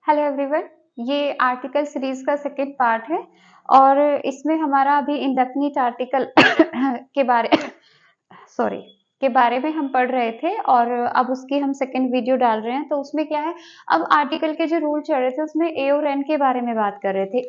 Hello everyone, ये article series का second part है और इसमें हमारा अभी इंडेफिनिट आर्टिकल के बारे सॉरी के बारे में हम पढ़ रहे थे और अब उसकी हम सेकंड वीडियो डाल रहे हैं। तो उसमें क्या है, अब आर्टिकल के जो रूल चल रहे थे उसमें ए और एन के बारे में बात कर रहे थे।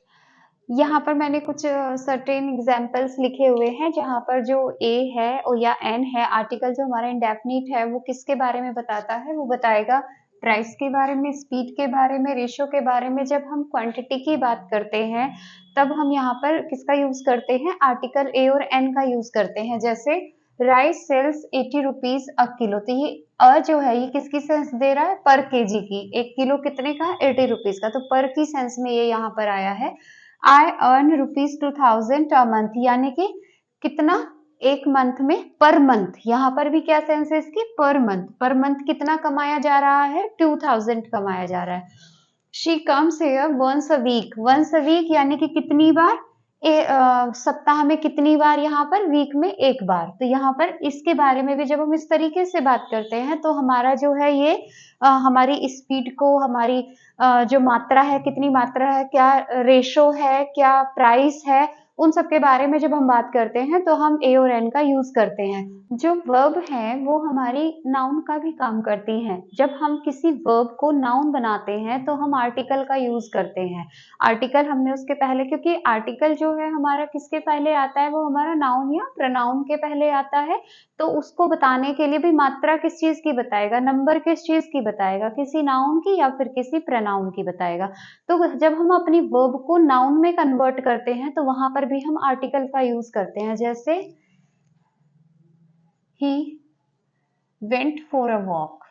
यहाँ पर मैंने कुछ सर्टेन एग्जांपल्स लिखे हुए हैं जहाँ पर जो ए है और या एन है, आर्टिकल जो हमारा इंडेफिनिट है वो किसके बारे में बताता है, वो बताएगा प्राइस के बारे में, स्पीड के बारे में, रेशो के बारे में। जब हम क्वांटिटी की बात करते हैं तब हम यहाँ पर किसका यूज करते हैं, आर्टिकल ए और एन का यूज करते हैं। जैसे rice sells 80 rupees a kilo, तो ये अ जो है ये किसकी सेंस दे रहा है, पर केजी की। 1 किलो कितने का है, 80 रुपीज का, तो पर की सेंस में ये यहाँ पर आया है। आई अर्न ₹2000 अ मंथ, यानी कि कितना, एक मंथ में, पर मंथ। यहाँ पर भी क्या सेंस है इसकी, पर मंथ। पर मंथ कितना कमाया जा रहा है, 2000 कमाया जा रहा है। She comes here once a week, once a week यानी कि कितनी बार, सप्ताह में कितनी बार, यहाँ पर वीक में एक बार। तो यहाँ पर इसके बारे में भी जब हम इस तरीके से बात करते हैं तो हमारा जो है ये हमारी स्पीड को, हमारी जो मात्रा है, कितनी मात्रा है, क्या रेशो है, क्या प्राइस है, उन सब के बारे में जब हम बात करते हैं तो हम ए और एन का यूज करते हैं। जो वर्ब है वो हमारी नाउन का भी काम करती हैं। जब हम किसी वर्ब को नाउन बनाते हैं तो हम आर्टिकल का यूज करते हैं। आर्टिकल हमने उसके पहले, क्योंकि आर्टिकल जो है हमारा किसके पहले आता है, वो हमारा नाउन या प्रोनाउन के पहले आता है। तो उसको बताने के लिए भी मात्रा किस चीज की बताएगा, नंबर किस चीज की बताएगा, किसी नाउन की या फिर किसी प्रोनाउन की बताएगा। तो जब हम अपनी वर्ब को नाउन में कन्वर्ट करते हैं तो वहां पर भी हम आर्टिकल का यूज करते हैं। जैसे he went for a walk,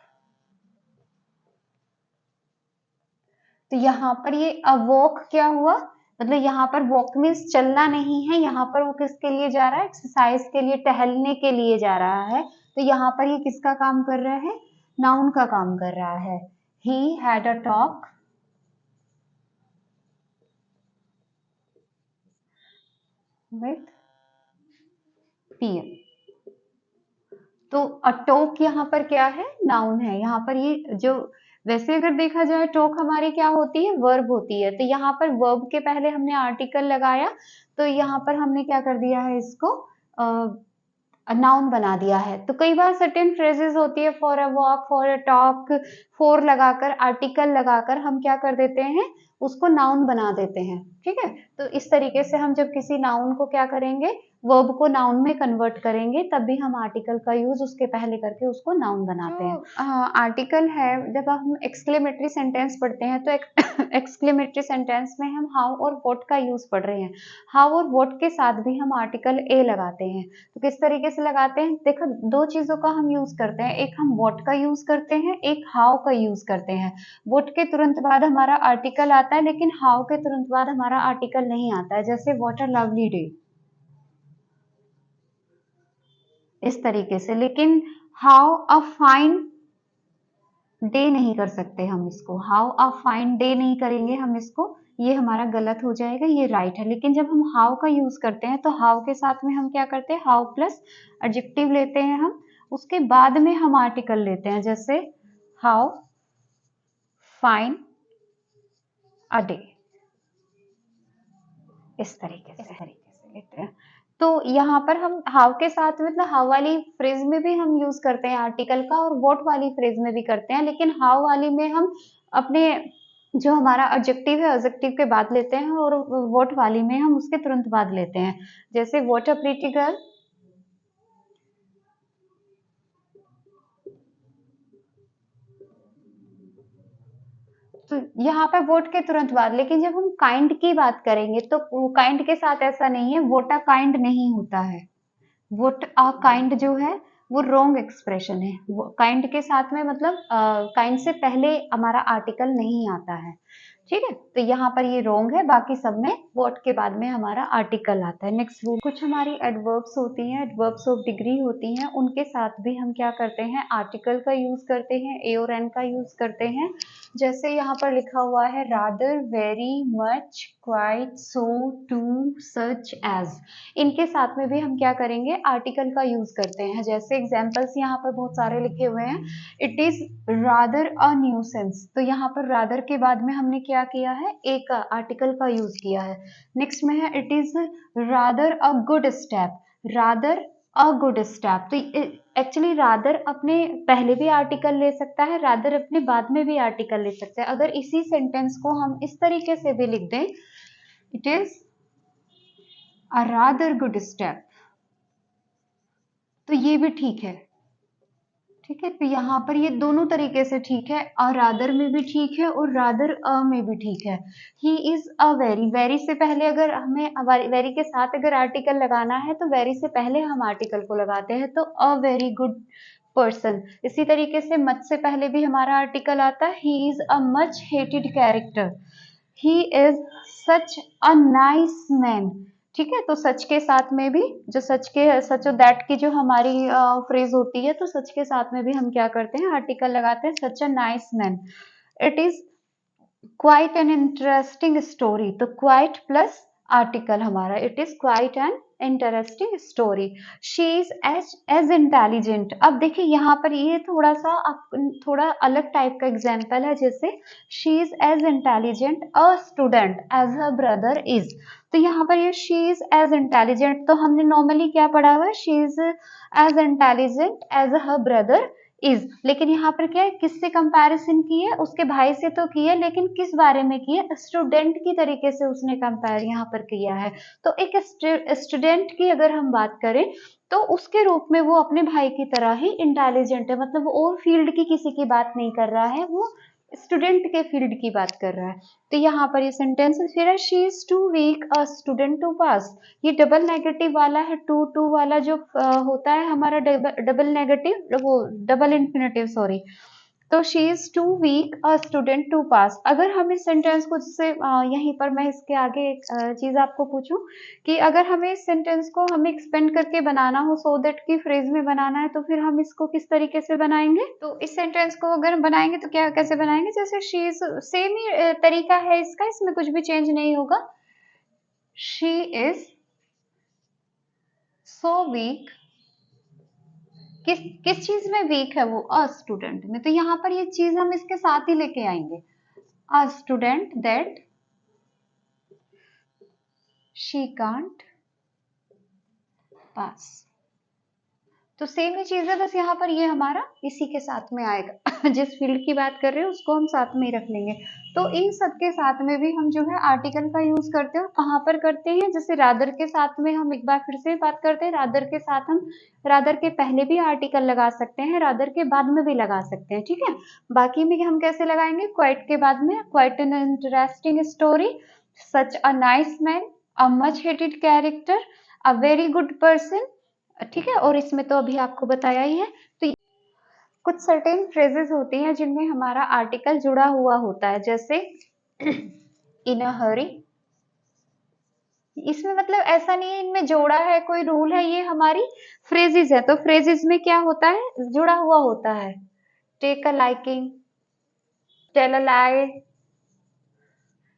तो यहाँ पर ये अ वॉक क्या हुआ, मतलब यहाँ पर वॉक मीन्स चलना नहीं है, यहाँ पर वो किसके लिए जा रहा है, एक्सरसाइज के लिए, टहलने के लिए जा रहा है। तो यहाँ पर ये किसका काम कर रहा है, नाउन का काम कर रहा है। He had a talk with PM, तो अ टॉक यहाँ पर क्या है, नाउन है। यहाँ पर ये जो, वैसे अगर देखा जाए टॉक हमारी क्या होती है, वर्ब होती है। तो यहाँ पर वर्ब के पहले हमने आर्टिकल लगाया, तो यहाँ पर हमने क्या कर दिया है, इसको नाउन बना दिया है। तो कई बार सर्टेन फ्रेजेस होती है, for a walk, for a talk, for लगाकर, आर्टिकल लगाकर हम क्या कर देते हैं, उसको नाउन बना देते हैं। ठीक है, तो इस तरीके से हम जब किसी नाउन को क्या करेंगे, वर्ब को नाउन में कन्वर्ट करेंगे, तब भी हम आर्टिकल का यूज उसके पहले करके उसको नाउन बनाते हैं। आर्टिकल है, जब हम एक्सक्लेमेटरी सेंटेंस पढ़ते हैं तो एक्सक्लेमेटरी सेंटेंस में हम हाउ और व्हाट का यूज पढ़ रहे हैं। हाउ और व्हाट के साथ भी हम आर्टिकल ए लगाते हैं। तो किस तरीके से लगाते हैं, देखो दो चीजों का हम यूज करते हैं, एक हम व्हाट का यूज करते हैं, एक हाउ का यूज करते हैं। व्हाट के तुरंत बाद हमारा आर्टिकल आता है, लेकिन हाउ के तुरंत बाद हमारा आर्टिकल नहीं आता है। जैसे व्हाट अ लवली डे, इस तरीके से। लेकिन हाउ अ फाइन डे नहीं कर सकते हम इसको, हाउ अ फाइन डे नहीं करेंगे हम इसको, ये हमारा गलत हो जाएगा, ये राइट है। लेकिन जब हम हाउ का यूज करते हैं तो हाउ के साथ में हम क्या करते हैं, हाउ प्लस एडजेक्टिव लेते हैं हम, उसके बाद में हम आर्टिकल लेते हैं। जैसे हाउ फाइन अ डे, इस तरीके से लेते हैं। तो यहाँ पर हम हाउ के साथ में, मतलब हाउ वाली फ्रेज में भी हम यूज करते हैं आर्टिकल का, और व्हाट वाली फ्रेज में भी करते हैं। लेकिन हाउ वाली में हम अपने जो हमारा ऑब्जेक्टिव है, ऑब्जेक्टिव के बाद लेते हैं, और व्हाट वाली में हम उसके तुरंत बाद लेते हैं। जैसे व्हाट अ प्रीटी गर्ल, तो यहाँ पे वोट के तुरंत बाद। लेकिन जब हम काइंड की बात करेंगे तो काइंड के साथ ऐसा नहीं है, वोट अ काइंड नहीं होता है। वोट अ काइंड जो है वो रॉन्ग एक्सप्रेशन है। काइंड के साथ में, मतलब काइंड से पहले हमारा आर्टिकल नहीं आता है। ठीक है, तो यहाँ पर ये रोंग है, बाकी सब में व्हाट के बाद में हमारा आर्टिकल आता है। नेक्स्ट रूल, कुछ हमारी एडवर्ब्स होती हैं, एडवर्ब्स ऑफ डिग्री होती हैं, उनके साथ भी हम क्या करते हैं, आर्टिकल का यूज करते हैं, ए और एन का यूज करते हैं। जैसे यहाँ पर लिखा हुआ है rather, very, much, quite, so, too, such as, इनके साथ में भी हम क्या करेंगे, आर्टिकल का यूज करते हैं। जैसे एग्जाम्पल्स यहाँ पर बहुत सारे लिखे हुए हैं। It is rather a nuisance, तो यहाँ पर रादर के बाद में हमने क्या किया है, ए का आर्टिकल का यूज किया है। नेक्स्ट में है it is rather a good step, rather a good step, तो एक्चुअली रादर अपने पहले भी आर्टिकल ले सकता है, रादर अपने बाद में भी आर्टिकल ले सकता है। अगर इसी सेंटेंस को हम इस तरीके से भी लिख दें, it is a rather good step, तो ये भी ठीक है। ठीक है, तो यहाँ पर ये दोनों तरीके से ठीक है, अ रादर में भी ठीक है और रादर अ में भी ठीक है। He is a very, very से पहले अगर हमें वेरी के साथ अगर आर्टिकल लगाना है तो वेरी से पहले हम आर्टिकल को लगाते हैं, तो अ वेरी गुड पर्सन। इसी तरीके से मच से पहले भी हमारा आर्टिकल आता है, he is a much hated character, he is such a nice man. ठीक है, तो सच के साथ में भी जो सच और दैट की जो हमारी फ्रेज होती है, तो सच के साथ में भी हम क्या करते हैं, आर्टिकल लगाते हैं, such a nice man. It is quite an interesting story, तो क्वाइट प्लस आर्टिकल हमारा, it is quite an interesting story. She is as intelligent, अब देखिए यहाँ पर ये थोड़ा अलग टाइप का एग्जाम्पल है। जैसे she is as intelligent a student as her brother is, तो यहाँ पर ये शी इज एज इंटेलिजेंट, तो हमने नॉर्मली क्या पढ़ा हुआ है, she is as intelligent as her brother is, लेकिन यहाँ पर क्या है, किससे कंपैरिजन की है, उसके भाई से तो की है, लेकिन किस बारे में की है, स्टूडेंट की तरीके से उसने कंपेयर यहाँ पर किया है। तो एक स्टूडेंट की अगर हम बात करें तो उसके रूप में वो अपने भाई की तरह ही इंटेलिजेंट है, मतलब वो और फील्ड की किसी की बात नहीं कर रहा है, वो स्टूडेंट के फील्ड की बात कर रहा है। तो यहाँ पर ये सेंटेंस फिर है, she is too weak a student to pass, ये डबल नेगेटिव वाला है, टू टू वाला जो होता है हमारा डबल नेगेटिव, वो डबल इन्फिनेटिव सॉरी, तो she is too weak a student to pass. अगर हम इस सेंटेंस को जैसे यहीं पर मैं इसके आगे एक चीज आपको पूछूं कि अगर हमें इस सेंटेंस को हमें एक्सपेंड करके बनाना हो, सो दैट की फ्रेज में बनाना है, तो फिर हम इसको किस तरीके से बनाएंगे, तो इस सेंटेंस को अगर बनाएंगे तो क्या कैसे बनाएंगे, जैसे शी इज, सेम ही तरीका है इसका, इसमें कुछ भी चेंज नहीं होगा। शी इज सो वीक, किस किस चीज में वीक है वो, अ स्टूडेंट में, तो यहाँ पर ये चीज हम इसके साथ ही लेके आएंगे, a student that she can't pass, तो सेम ही चीज है, बस यहाँ पर ये हमारा इसी के साथ में आएगा जिस फील्ड की बात कर रहे हैं उसको हम साथ में ही रख लेंगे। तो इन सब के साथ में भी हम जो है आर्टिकल का यूज करते हैं, कहाँ पर करते हैं, जैसे रादर के साथ में हम एक बार फिर से बात करते हैं, रादर के साथ हम रादर के पहले भी आर्टिकल लगा सकते हैं, रादर के बाद में भी लगा सकते हैं। ठीक है, बाकी में हम कैसे लगाएंगे, क्वाइट के बाद में quite an interesting story, such a nice man, a much hated character, a very good person. ठीक है, और इसमें तो अभी आपको बताया ही है। तो कुछ सर्टेन फ्रेजेस होती हैं जिनमें हमारा आर्टिकल जुड़ा हुआ होता है, जैसे इन अ हरी, इसमें मतलब ऐसा नहीं है इनमें जोड़ा है, कोई रूल है, ये हमारी फ्रेजेस है, तो फ्रेजेस में क्या होता है, जुड़ा हुआ होता है। Take a liking, tell a lie,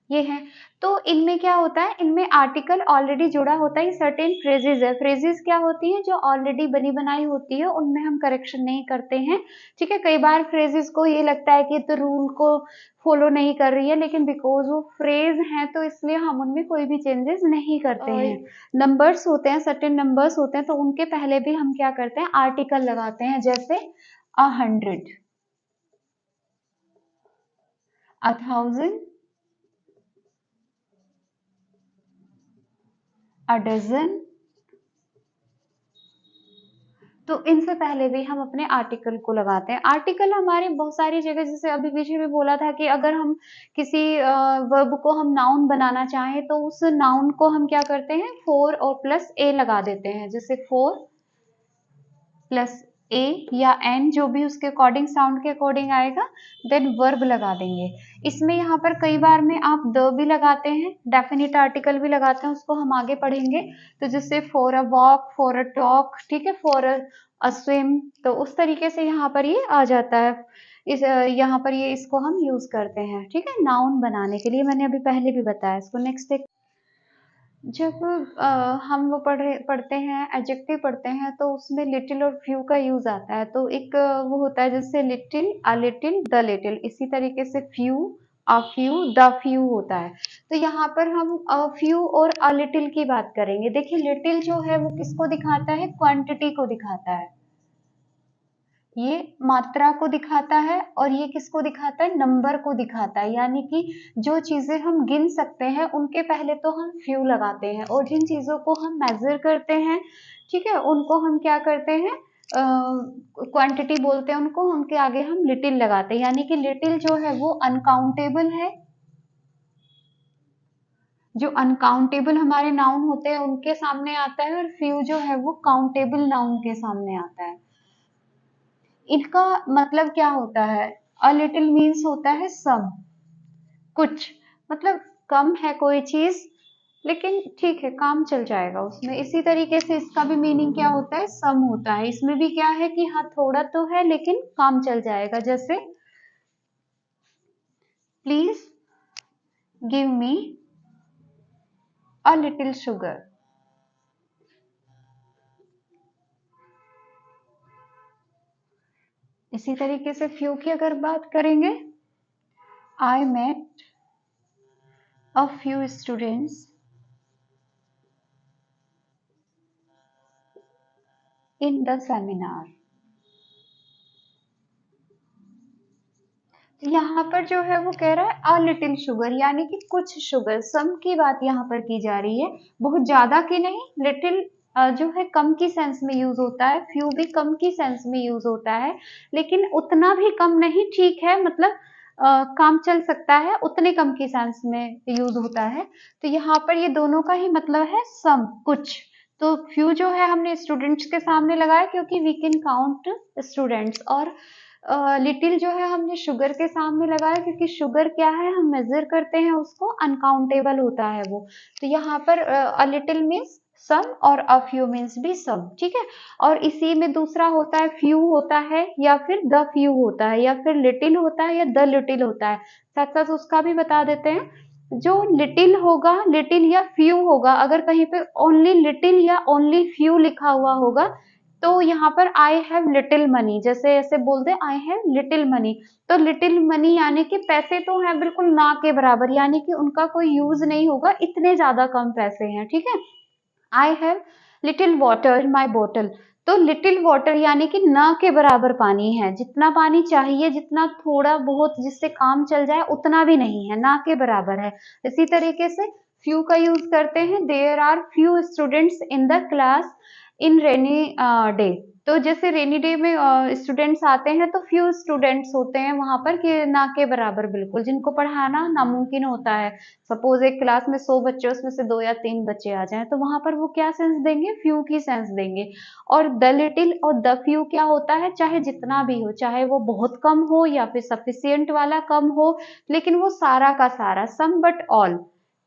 ये है। तो इनमें क्या होता है, इनमें आर्टिकल ऑलरेडी जुड़ा होता है, सर्टेन फ्रेजेस है, फ्रेजेस क्या होती हैं, जो ऑलरेडी बनी बनाई होती है, उनमें हम करेक्शन नहीं करते हैं। ठीक है, कई बार फ्रेजेस को ये लगता है कि तो रूल को फॉलो नहीं कर रही है, लेकिन बिकॉज वो फ्रेज हैं तो इसलिए हम उनमें कोई भी चेंजेस नहीं करते हैं। नंबर्स होते हैं, सर्टेन नंबर्स होते हैं, तो उनके पहले भी हम क्या करते हैं, आर्टिकल लगाते हैं, जैसे 100, 1000, a dozen, तो इनसे पहले भी हम अपने आर्टिकल को लगाते हैं। आर्टिकल हमारे बहुत सारी जगह, जैसे अभी पीछे भी बोला था कि अगर हम किसी वर्ब को हम नाउन बनाना चाहें तो उस नाउन को हम क्या करते हैं, फोर और प्लस ए लगा देते हैं, जैसे फोर प्लस ए या एन जो भी उसके अकॉर्डिंग साउंड के अकॉर्डिंग आएगा, देन वर्ब लगा देंगे। इसमें यहाँ पर कई बार में आप द भी लगाते हैं, डेफिनेट आर्टिकल भी लगाते हैं, उसको हम आगे पढ़ेंगे। तो जैसे for a walk, for a talk, ठीक है, फॉर अ स्विम, तो उस तरीके से यहाँ पर ये आ जाता है। यहाँ पर ये इसको हम यूज करते हैं, ठीक है, नाउन बनाने के लिए। मैंने अभी पहले भी बताया इसको। नेक्स्ट एक, जब हम वो पढ़ते हैं, एडजेक्टिव पढ़ते हैं, तो उसमें लिटिल और फ्यू का यूज आता है। तो एक वो होता है जैसे little, a little, the little, इसी तरीके से few, a few, the few होता है। तो यहाँ पर हम अ फ्यू और अ लिटिल की बात करेंगे। देखिए लिटिल जो है वो किसको दिखाता है, क्वांटिटी को दिखाता है, ये मात्रा को दिखाता है, और ये किसको दिखाता है, नंबर को दिखाता है। यानी कि जो चीजें हम गिन सकते हैं उनके पहले तो हम फ्यू लगाते हैं, और जिन चीजों को हम मेजर करते हैं, ठीक है, उनको हम क्या करते हैं, क्वांटिटी बोलते हैं उनको, उनके आगे हम लिटिल लगाते हैं। यानी कि लिटिल जो है वो अनकाउंटेबल है, जो अनकाउंटेबल हमारे नाउन होते हैं उनके सामने आता है, और फ्यू जो है वो काउंटेबल नाउन के सामने आता है। इनका मतलब क्या होता है, अ लिटिल मीन्स होता है सम, कुछ, मतलब कम है कोई चीज, लेकिन ठीक है काम चल जाएगा उसमें। इसी तरीके से इसका भी मीनिंग क्या होता है, सम होता है। इसमें भी क्या है कि हाँ थोड़ा तो है लेकिन काम चल जाएगा। जैसे please give me a little sugar. इसी तरीके से फ्यू की अगर बात करेंगे, I met a few students in the seminar. यहाँ पर जो है वो कह रहा है अ लिटिल शुगर, यानी कि कुछ शुगर, सम की बात यहाँ पर की जा रही है, बहुत ज्यादा की नहीं। लिटिल जो है कम की सेंस में यूज होता है, फ्यू भी कम की सेंस में यूज होता है, लेकिन उतना भी कम नहीं, ठीक है, मतलब काम चल सकता है, उतने कम की सेंस में यूज होता है। तो यहाँ पर ये दोनों का ही मतलब है सम, कुछ। तो फ्यू जो है हमने स्टूडेंट्स के सामने लगाया क्योंकि वी कैन काउंट स्टूडेंट्स, और लिटिल जो है हमने शुगर के सामने लगाया क्योंकि शुगर क्या है, हम मेजर करते हैं उसको, अनकाउंटेबल होता है वो। तो यहाँ पर अ लिटिल मीन्स सम, और अ फ्यू मीन्स भी सम, ठीक है। और इसी में दूसरा होता है फ्यू होता है, या फिर द फ्यू होता है, या फिर लिटिल होता है, या द लिटिल होता है। साथ साथ उसका भी बता देते हैं। जो लिटिल होगा, लिटिल या फ्यू होगा, अगर कहीं पे ओनली लिटिल या ओनली फ्यू लिखा हुआ होगा, तो यहाँ पर आई हैव लिटिल मनी, जैसे ऐसे बोल दे आई हैव लिटिल मनी, तो लिटिल मनी यानी कि पैसे तो हैं बिल्कुल ना के बराबर, यानी कि उनका कोई यूज नहीं होगा, इतने ज्यादा कम पैसे हैं, ठीक है। I have little water in my bottle, तो लिटिल वाटर यानी कि ना के बराबर पानी है, जितना पानी चाहिए, जितना थोड़ा बहुत जिससे काम चल जाए उतना भी नहीं है, ना के बराबर है। इसी तरीके से फ्यू का यूज करते हैं, there are few students in the class in rainy day. तो जैसे रेनी डे में स्टूडेंट्स आते हैं तो फ्यू स्टूडेंट्स होते हैं वहां पर, कि ना के बराबर बिल्कुल, जिनको पढ़ाना नामुमकिन होता है। सपोज एक क्लास में 100 बच्चे, उसमें से 2 या 3 बच्चे आ जाएं, तो वहां पर वो क्या सेंस देंगे, फ्यू की सेंस देंगे। और द लिटिल और द फ्यू क्या होता है, चाहे जितना भी हो, चाहे वो बहुत कम हो या फिर सफिशियंट वाला कम हो, लेकिन वो सारा का सारा, सम बट ऑल,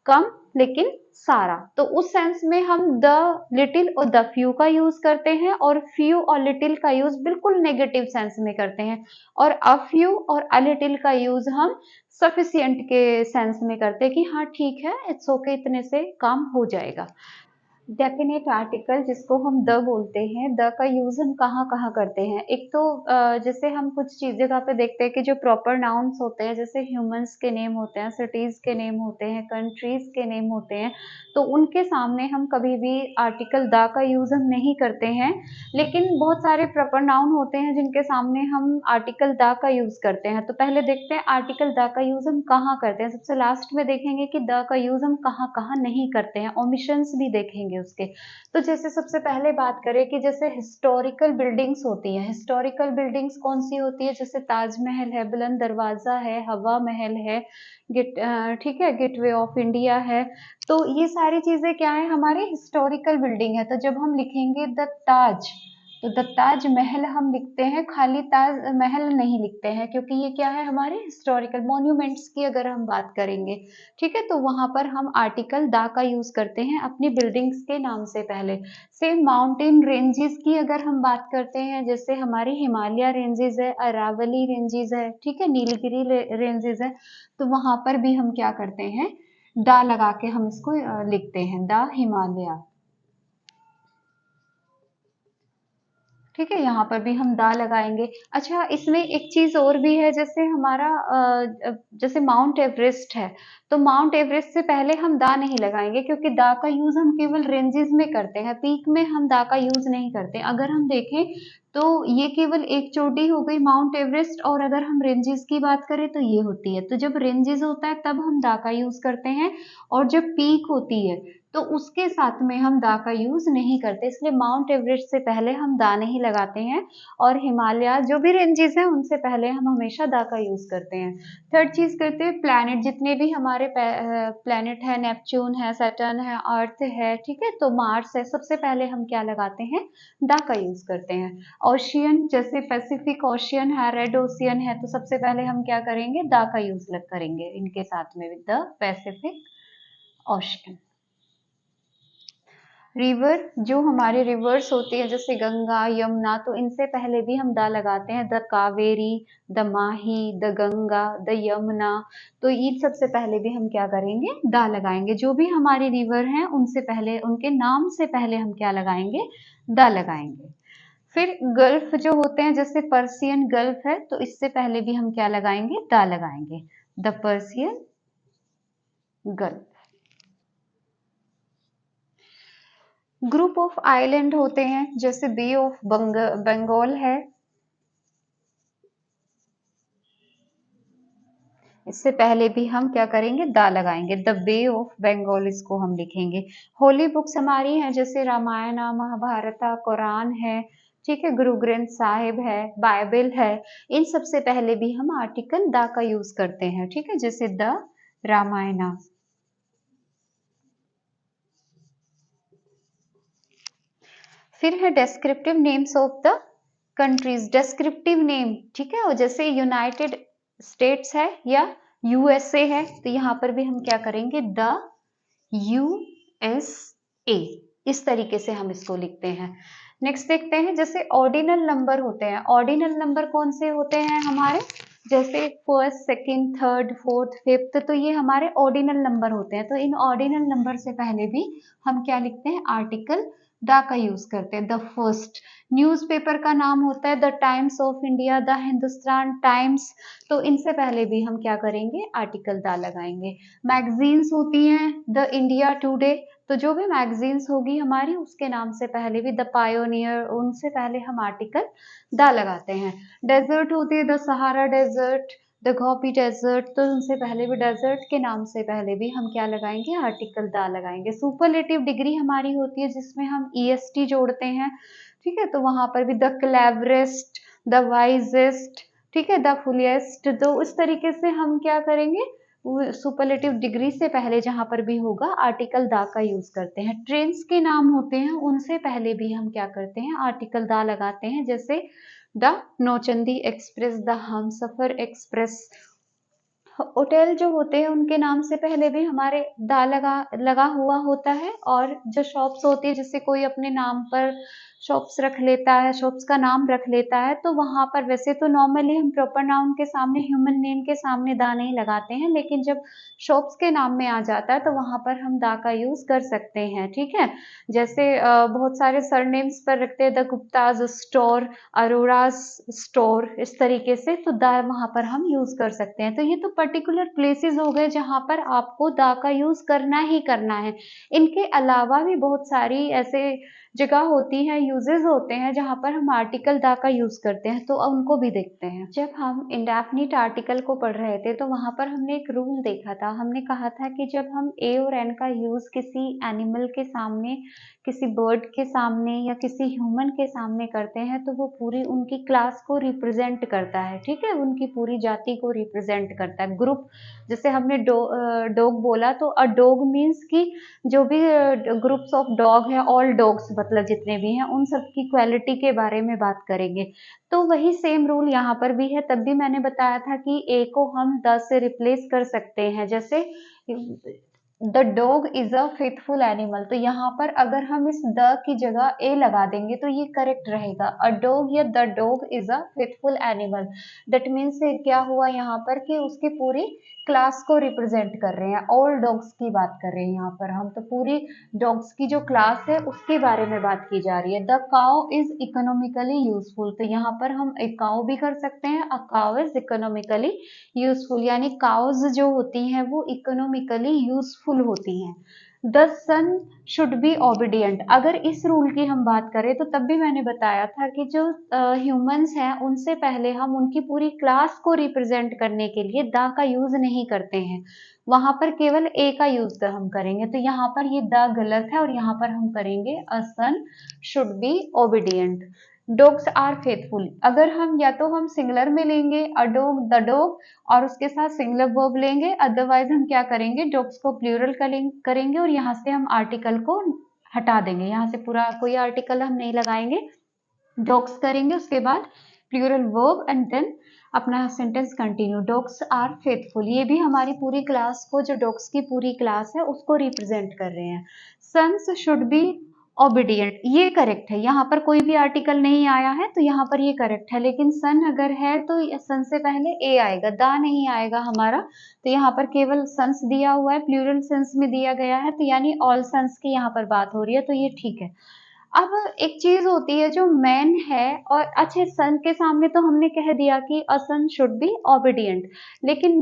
कम लेकिन सारा। तो उस सेंस में हम द लिटिल और द फ्यू का यूज करते हैं, और फ्यू और लिटिल का यूज बिल्कुल नेगेटिव सेंस में करते हैं, और अ फ्यू और अ लिटिल का यूज हम सफिशिएंट के सेंस में करते हैं कि हाँ ठीक है, इट्स ओके, इतने से काम हो जाएगा। डेफिनेट आर्टिकल जिसको हम द बोलते हैं, द का यूज हम कहाँ कहाँ करते हैं। एक तो जैसे हम कुछ चीज जगह पे देखते हैं कि जो प्रॉपर नाउन्स होते हैं, जैसे ह्यूमंस के नेम होते हैं, सिटीज के नेम होते हैं, कंट्रीज के नेम होते हैं, तो उनके सामने हम कभी भी आर्टिकल द का यूज हम नहीं करते हैं। लेकिन बहुत सारे प्रॉपर नाउन होते हैं जिनके सामने हम आर्टिकल द का यूज करते हैं। तो पहले देखते हैं आर्टिकल द का यूज हम कहाँ करते हैं। सबसे लास्ट में देखेंगे कि द का यूज हम कहाँ कहाँ नहीं करते हैं, ओमिशंस भी देखेंगे उसके। तो जैसे सबसे पहले बात करें कि जैसे हिस्टोरिकल बिल्डिंग्स होती हैं, हिस्टोरिकल बिल्डिंग्स कौन सी होती है, जैसे ताजमहल है, बुलंद दरवाजा है, हवा महल है, ठीक है, गेटवे ऑफ इंडिया है। तो ये सारी चीजें क्या है, हमारे हिस्टोरिकल बिल्डिंग है। तो जब हम लिखेंगे द ताज, तो द ताजमहल हम लिखते हैं, खाली ताजमहल नहीं लिखते हैं, क्योंकि ये क्या है, हमारे हिस्टोरिकल मॉन्यूमेंट्स की अगर हम बात करेंगे, ठीक है, तो वहां पर हम आर्टिकल दा का यूज करते हैं अपनी बिल्डिंग्स के नाम से पहले। सेम माउंटेन रेंजेस की अगर हम बात करते हैं, जैसे हमारी हिमालय रेंजेस है, अरावली रेंजेस है, ठीक है, नीलगिरी रेंजेस है, तो वहां पर भी हम क्या करते हैं, दा लगा के हम इसको लिखते हैं, द हिमालय। ठीक है, यहाँ पर भी हम दा लगाएंगे। अच्छा, इसमें एक चीज और भी है, जैसे हमारा जैसे माउंट एवरेस्ट है, तो माउंट एवरेस्ट से पहले हम दा नहीं लगाएंगे, क्योंकि दा का यूज हम केवल रेंजेस में करते हैं, पीक में हम दा का यूज नहीं करते। अगर हम देखें तो ये केवल एक चोटी हो गई माउंट एवरेस्ट, और अगर हम रेंजेस की बात करें तो ये होती है। तो जब रेंजेस होता है तब हम दा का यूज करते हैं, और जब पीक होती है तो उसके साथ में हम दा का यूज नहीं करते, इसलिए माउंट एवरेस्ट से पहले हम दा नहीं लगाते हैं, और हिमालय जो भी रेंजेस हैं उनसे पहले हम हमेशा दा का यूज करते हैं। थर्ड चीज करते हैं, प्लैनेट, जितने भी हमारे प्लैनेट है, नेपच्यून है, सैटर्न है, अर्थ है, ठीक है, तो मार्स है, सबसे पहले हम क्या लगाते हैं, दा का यूज करते हैं। ओशियन, जैसे पैसिफिक ओशियन है, रेड ओशियन है, तो सबसे पहले हम क्या करेंगे, दा का यूज करेंगे इनके साथ में, with the Pacific ocean. River, जो हमारे रिवर्स होती है, जैसे गंगा, यमुना, तो इनसे पहले भी हम दा लगाते हैं, the Kaveri, the Mahi, the Ganga, the Yamuna, तो इन सबसे पहले भी हम क्या करेंगे, दा लगाएंगे। जो भी हमारी रिवर हैं उनसे पहले, उनके नाम से पहले हम क्या लगाएंगे, दा लगाएंगे। फिर गल्फ जो होते हैं, जैसे पर्सियन गल्फ है, तो इससे पहले भी हम क्या लगाएंगे, दा लगाएंगे, the Persian gulf. Group of island होते हैं, जैसे बे ऑफ बंगाल है, इससे पहले भी हम क्या करेंगे, दा लगाएंगे, द बे ऑफ बंगाल इसको हम लिखेंगे। होली बुक्स हमारी हैं, जैसे रामायण, महाभारत, कुरान है, ठीक है, गुरु ग्रंथ साहिब है, बाइबल है, इन सबसे पहले भी हम आर्टिकल दा का यूज करते हैं, ठीक है, जैसे द रामायण। फिर है descriptive names of the countries, descriptive name, ठीक है, और जैसे यूनाइटेड स्टेट्स है या यूएसए है, तो यहाँ पर भी हम क्या करेंगे, द यूएसए, इस तरीके से हम इसको लिखते हैं। नेक्स्ट देखते हैं, जैसे ऑर्डिनल नंबर होते हैं, ऑर्डिनल नंबर कौन से होते हैं हमारे, जैसे first, second, third, fourth, fifth, तो ये हमारे ऑर्डिनल नंबर होते हैं। तो इन ऑर्डिनल नंबर से पहले भी हम क्या लिखते हैं, आर्टिकल द का यूज करते हैं। द फर्स्ट, न्यूज़पेपर का नाम होता है the times of India, the Hindustan times, तो इनसे पहले भी हम क्या करेंगे, आर्टिकल द लगाएंगे। मैगजीन्स होती हैं, द इंडिया टुडे, तो जो भी मैगजीन्स होगी हमारी उसके नाम से पहले भी, द पायोनियर, उनसे पहले हम आर्टिकल द लगाते हैं। डेजर्ट होती है, the Sahara desert, the Gobi desert, तो उनसे पहले भी, डेजर्ट के नाम से पहले भी हम क्या लगाएंगे, आर्टिकल द लगाएंगे। सुपरलेटिव डिग्री हमारी होती है जिसमें हम ईएसटी जोड़ते हैं, ठीक है, तो वहां पर भी द क्लेवरेस्ट, द वाइजेस्ट, ठीक है, द फुलेस्ट, तो इस तरीके से हम क्या करेंगे, सुपरलेटिव डिग्री से पहले जहां पर भी होगा आर्टिकल दा का यूज करते हैं। ट्रेन्स के नाम होते हैं, उनसे पहले भी हम क्या करते हैं, आर्टिकल दा लगाते हैं, जैसे the Nauchandi express, the Humsafar express. Hotel जो होते हैं उनके नाम से पहले भी हमारे दा लगा हुआ होता है, और जो शॉप्स होती है, जिससे कोई अपने नाम पर शॉप्स रख लेता है, शॉप्स का नाम रख लेता है, तो वहां पर वैसे तो नॉर्मली हम प्रॉपर नाउन के सामने, ह्यूमन नेम के सामने दा नहीं लगाते हैं, लेकिन जब शॉप्स के नाम में आ जाता है तो वहां पर हम दा का यूज कर सकते हैं, ठीक है। जैसे बहुत सारे सरनेम्स पर रखते हैं, the Gupta's store, Arora store, इस तरीके से, तो द वहां पर हम यूज कर सकते हैं। तो ये तो पर्टिकुलर प्लेसेस हो गए जहां पर आपको द का यूज करना ही करना है। इनके अलावा भी बहुत सारी ऐसे जगह होती हैं, यूजेस होते हैं जहां पर हम आर्टिकल द का यूज करते हैं, तो उनको भी देखते हैं। जब हम इंडेफिनिट आर्टिकल को पढ़ रहे थे तो वहां पर हमने एक रूल देखा था, हमने कहा था कि जब हम ए और एन का यूज किसी एनिमल के सामने, किसी बर्ड के सामने या किसी ह्यूमन के सामने करते हैं तो वो पूरी उनकी क्लास को रिप्रेजेंट करता है, ठीक है, उनकी पूरी जाति को रिप्रेजेंट करता है। ग्रुप, जैसे हमने डॉग बोला, तो अ डॉग मीन्स कि जो भी ग्रुप्स ऑफ डॉग है, ऑल डॉग्स, मतलब जितने भी हैं उन सब की क्वालिटी के बारे में बात करेंगे। तो वही सेम रूल यहाँ पर भी है, तब भी मैंने बताया था कि ए को हम द से रिप्लेस कर सकते हैं, जैसे the dog is a faithful animal, तो यहाँ पर अगर हम इस द की जगह ए लगा देंगे तो ये करेक्ट रहेगा। अ डॉग या the dog is a faithful animal, that means क्या हुआ यहाँ पर कि उसकी पूरी क्लास को रिप्रेजेंट कर रहे हैं, ऑल डॉग्स की बात कर रहे हैं यहाँ पर हम, तो पूरी डॉग्स की जो क्लास है उसके बारे में बात की जा रही है। The cow is economically useful, तो यहाँ पर हम एक काउ भी कर सकते हैं, a cow is economically useful, यानी काउज जो होती हैं वो इकोनॉमिकली यूजफुल होती हैं। The son should be obedient, अगर इस रूल की हम बात करें तो तब भी मैंने बताया था कि जो ह्यूमंस हैं उनसे पहले हम उनकी पूरी क्लास को रिप्रेजेंट करने के लिए द का यूज नहीं करते हैं, वहां पर केवल ए का यूज हम करेंगे, तो यहाँ पर ये द गलत है और यहाँ पर हम करेंगे a son should be obedient. Dogs are faithful, अगर हम या तो हम सिंगुलर में लेंगे अ डॉग द डॉग और उसके साथ सिंगुलर वर्ब लेंगे, अदरवाइज हम क्या करेंगे डॉग्स को प्लूरल करेंगे और यहाँ से हम आर्टिकल को हटा देंगे, यहाँ से पूरा कोई आर्टिकल हम नहीं लगाएंगे, डॉग्स करेंगे उसके बाद प्लूरल वर्ब एंड देन अपना sentence continue. Dogs are faithful, ये भी हमारी पूरी क्लास को, जो डॉग्स की पूरी क्लास है उसको रिप्रेजेंट कर रहे हैं। सन्स शुड बी ओबीडियंट, ये करेक्ट है, यहाँ पर कोई भी आर्टिकल नहीं आया है तो यहाँ पर ये करेक्ट है, लेकिन सन अगर है तो सन से पहले ए आएगा, दा नहीं आएगा हमारा, तो यहाँ पर केवल सन्स दिया हुआ है, प्लूरल सेंस में दिया गया है, तो यानी ऑल सन्स की यहाँ पर बात हो रही है, तो ये ठीक है। अब एक चीज होती है जो मैन है, और अच्छे सन के सामने तो हमने कह दिया कि अ सन शुड बी ओबीडियंट, लेकिन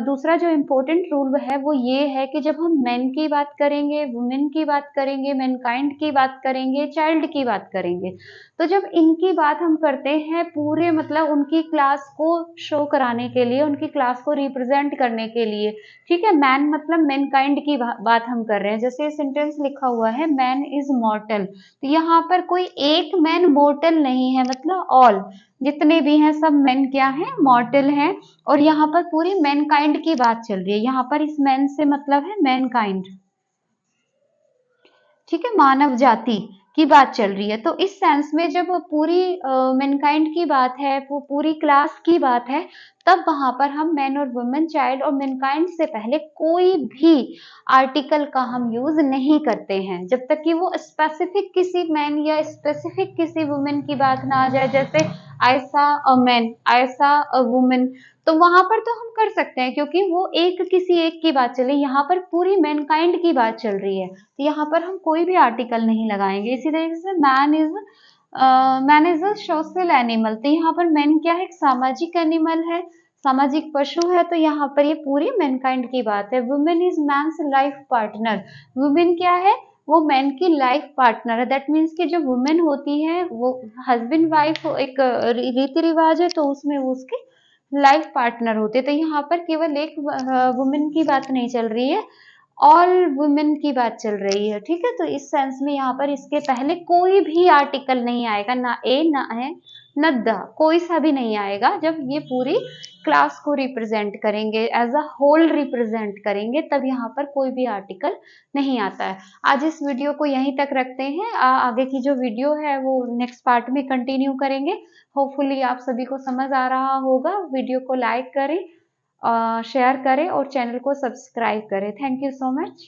दूसरा जो इम्पोर्टेंट रूल है वो ये है कि जब हम मैन की बात करेंगे, वुमेन की बात करेंगे, मैनकाइंड की बात करेंगे, चाइल्ड की बात करेंगे, तो जब इनकी बात हम करते हैं पूरे मतलब उनकी क्लास को शो कराने के लिए, उनकी क्लास को रिप्रेजेंट करने के लिए, ठीक है, मैन मतलब मैनकाइंड की बात हम कर रहे हैं, जैसे सेंटेंस लिखा हुआ है मैन इज मॉर्टल, तो यहाँ पर कोई एक मैन मॉर्टल नहीं है, मतलब ऑल जितने भी हैं सब मैन क्या है मॉर्टल हैं, और यहाँ पर पूरी मैनकाइंड की बात चल रही है, यहाँ पर इस मैन से मतलब है मैनकाइंड, ठीक है, मानव जाति की बात चल रही है, तो इस सेंस में जब पूरी मैनकाइंड की बात है, वो पूरी क्लास की बात है, तब वहां पर हम मैन और वुमेन, चाइल्ड और मैनकाइंड से पहले कोई भी आर्टिकल का हम यूज नहीं करते हैं, जब तक कि वो स्पेसिफिक किसी मैन या स्पेसिफिक किसी वुमेन की बात ना आ जाए, जैसे ऐसा अ मैन, ऐसा अ वुमेन, तो वहां पर तो हम कर सकते हैं क्योंकि वो एक किसी एक की बात चल रही है, यहाँ पर पूरी मैनकाइंड की बात चल रही है, तो यहाँ पर हम कोई भी आर्टिकल नहीं लगाएंगे। इसी तरीके से man is a social animal, तो यहाँ पर मैन क्या है, एक सामाजिक एनिमल है, सामाजिक पशु है, तो यहाँ पर ये पूरी मैनकाइंड की बात है। Women is man's life partner, women क्या है, वो मैन की लाइफ पार्टनर है, दैट मीन्स कि जो वुमेन होती है वो हस्बैंड वाइफ एक रीति रिवाज है, तो उसमें वो उसके लाइफ पार्टनर होते, तो यहाँ पर केवल एक वुमेन की बात नहीं चल रही है, ऑल वुमेन की बात चल रही है, ठीक है, तो इस सेंस में यहाँ पर इसके पहले कोई भी आर्टिकल नहीं आएगा, ना ए ना है न द, कोई सा भी नहीं आएगा, जब ये पूरी क्लास को रिप्रेजेंट करेंगे, एज अ होल रिप्रेजेंट करेंगे, तब यहाँ पर कोई भी आर्टिकल नहीं आता है। आज इस वीडियो को यहीं तक रखते हैं, आगे की जो वीडियो है वो नेक्स्ट पार्ट में कंटिन्यू करेंगे। होपफुली आप सभी को समझ आ रहा होगा, वीडियो को लाइक करें, शेयर करें और चैनल को सब्सक्राइब करें। Thank you so much.